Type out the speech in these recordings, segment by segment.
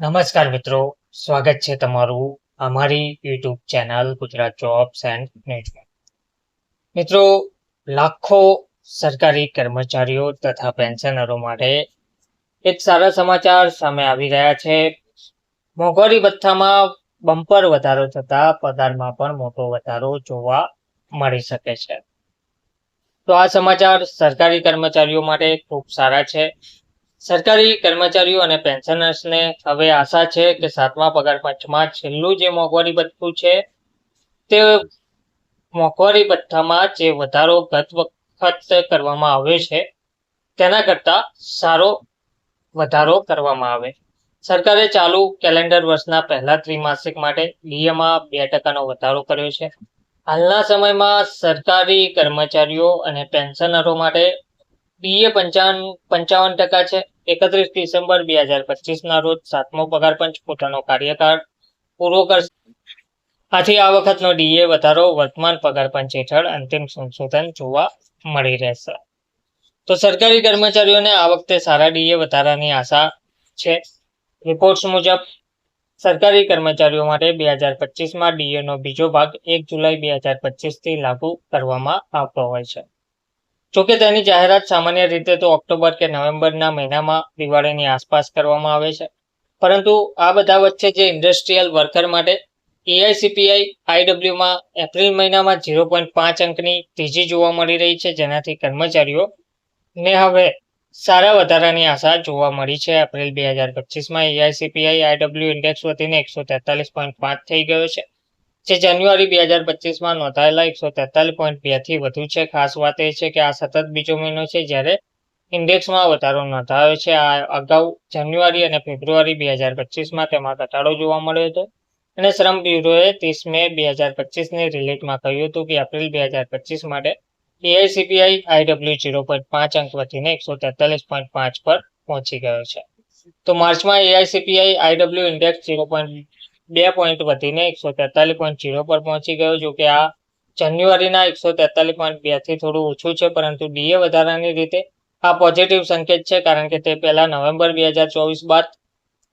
નમસ્કાર મિત્રો, સ્વાગત છે તમારું અમારી YouTube channel Gujarat jobs and placement. મિત્રો, લાખો સરકારી કર્મચારીઓ તથા પેન્શનરો માટે એક સારા સમાચાર સામે આવી રહ્યા છે. મોંઘવારી ભથ્થામાં બમ્પર વધારો થતા પગારમાં પણ મોટો વધારો જોવા મળી શકે છે. તો આ સમાચાર સરકારી કર્મચારીઓ માટે ખૂબ સારા છે. સરકારી કર્મચારીઓ અને પેન્શનર્સને હવે આશા છે કે 7મા પગાર પંચમાં છેલ્લું જે મોંઘવારી ભથ્થું છે તે મોંઘવારી ભથ્થામાં જે વધારો ગત વખત કરવામાં આવ્યો છે તેના કરતાં સારો વધારો કરવામાં આવે. સરકારે ચાલુ કેલેન્ડર વર્ષના પહેલા ત્રિમાસિક માટે ડીએમાં 2% વધારો કર્યો છે. હાલના સમયમાં સરકારી કર્મચારીઓ અને પેન્શનરો માટે ડીએ 55% છે. 31 ડિસેમ્બર 2025ના રોજ 7મો પગાર પંચ પોતાનો કાર્યકાળ પૂરો કરશે. આથી આ વખતનો ડીએ વધારો વર્તમાન પગાર પંચ હેઠળ અંતિમ સંશોધન જોવા મળી રહેશે. તો સરકારી કર્મચારીઓને આ વખતે સારા ડીએ વધારાની આશા છે. રિપોર્ટ્સ મુજબ સરકારી કર્મચારીઓ માટે 2025માં ડીએનો બીજો ભાગ 1 જુલાઈ 2025થી લાગુ કરવામાં આવતો હોય છે. જોકે તેની જાહેરાત સામાન્ય રીતે તો ઓક્ટોબર કે નવેમ્બરના મહિનામાં દિવાળીની આસપાસ કરવામાં આવે છે. પરંતુ આ બધા વચ્ચે જે ઇન્ડસ્ટ્રીયલ વર્કર માટે એઆઈસીપીઆઈ આઈડબ્લ્યુમાં એપ્રિલ મહિનામાં 0.5 અંકની તેજી જોવા મળી રહી છે, જેનાથી કર્મચારીઓને હવે સારા વધારાની આશા જોવા મળી છે. એપ્રિલ 2025માં એઆઈસીપીઆઈ આઈડબ્લ્યુ ઇન્ડેક્સ વધીને 143.5 થઈ ગયો છે, જે જાન્યુઆરી 2025માં નોંધાયેલા 143.2થી વધુ છે. ખાસ વાત એ છે કે આ સતત બીજો મહિનો છે જ્યારે ઇન્ડેક્સમાં વધારો નોંધાયો છે. આ અગાઉ જાન્યુઆરી અને ફેબ્રુઆરી 2025માં તેમાં ઘટાડો જોવા મળ્યો હતો અને શ્રમ બ્યુરોએ 30 મે 2025ની રિલીઝમાં કહ્યું હતું કે એપ્રિલ 2025 માટે એઆઈસીપીઆઈ આઈડબ્લ્યુ 0.5 અંક વધીને 143.5 પર પહોંચી ગયો છે. તો માર્ચમાં એઆઈસીપીઆઈ આઈડબ્લ્યુ ઇન્ડેક્સ 0.2 પોઈન્ટ વધીને 143.0 પર પહોંચી ગયો. જો કે આ જાન્યુઆરીના 143.2થી થોડું ઓછું છે, પરંતુ ડીએ વધારાની રીતે આ પોઝિટિવ સંકેત છે, કારણ કે તે પહેલા નવેમ્બર 2024 બાદ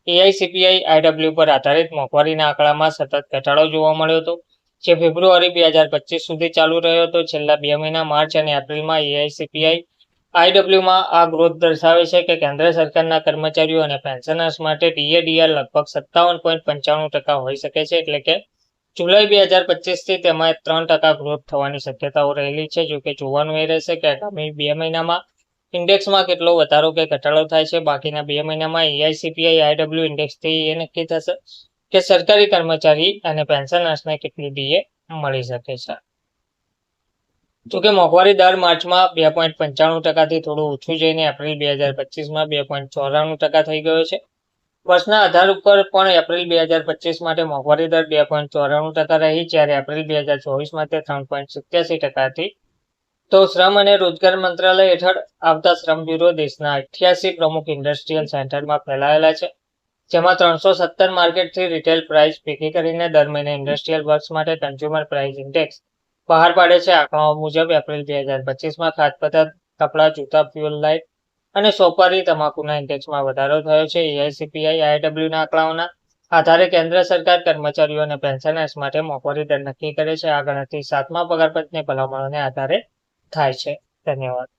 એઆઈસીપીઆઈ આઈડબ્લ્યુ પર આધારિત મોંઘવારીના આંકડામાં સતત ઘટાડો જોવા મળ્યો હતો, જે ફેબ્રુઆરી 2025 સુધી ચાલુ રહ્યો હતો. છેલ્લા 2 મહિના માર્ચ અને એપ્રિલમાં એઆઈસીપીઆઈ આઈડબ્લ્યુમાં આ ગ્રોથ દર્શાવે છે કે કેન્દ્ર સરકારના કર્મચારીઓ અને પેન્શનર્સ માટે ડીએડીઆર લગભગ 57.95% હોઈ શકે છે. એટલે કે જુલાઈ 2025થી તેમાં 3% ગ્રોથ થવાની શક્યતાઓ રહેલી છે. જોકે જોવાનું એ રહેશે કે આગામી 2 મહિનામાં ઇન્ડેક્સમાં કેટલો વધારો કે ઘટાડો થાય છે. બાકીના 2 મહિનામાં એઆઈસીપીઆઈ આઈડબ્લ્યુ ઇન્ડેક્સથી એ નક્કી થશે કે સરકારી કર્મચારી અને પેન્શનર્સને કેટલી ડીએ મળી શકે છે. જોકે મોંઘવારી દર માર્ચમાં 2.95%થી થોડું ઓછું જઈને એપ્રિલ 2025માં 2.94% થઈ ગયો છે. વર્ષના આધાર ઉપર પણ એપ્રિલ 2025 માટે મોંઘવારી દર 2.94% રહી, જ્યારે એપ્રિલ 2024માં તે 3.87% હતી. તો શ્રમ અને રોજગાર મંત્રાલય હેઠળ આવતા શ્રમ બ્યુરો દેશના 88 પ્રમુખ ઇન્ડસ્ટ્રીયલ સેન્ટરમાં ફેલાયેલા છે, જેમાં 317 માર્કેટથી રિટેલ પ્રાઇસ ભેગી કરીને દર મહિને ઇન્ડસ્ટ્રીયલ વર્ક્સ માટે કન્ઝ્યુમર પ્રાઇસ ઇન્ડેક્સ બહાર પાડે છે. આંકડાઓ મુજબ એપ્રિલ 2025માં ખાદ્યપદાર્થ, કપડાં, જૂતા, ફ્યુઅલ લાઇટ અને સોપારી તમાકુના ઇન્ડેક્સમાં વધારો થયો છે. એઆઈસીપીઆઈ આઈડબ્લ્યુના આંકડાઓના આધારે કેન્દ્ર સરકાર કર્મચારીઓ અને પેન્શનર્સ માટે મોંઘવારી દર નક્કી કરે છે. આ ગણતરી 7મા પગાર પંચની ભલામણોને આધારે થાય છે. ધન્યવાદ.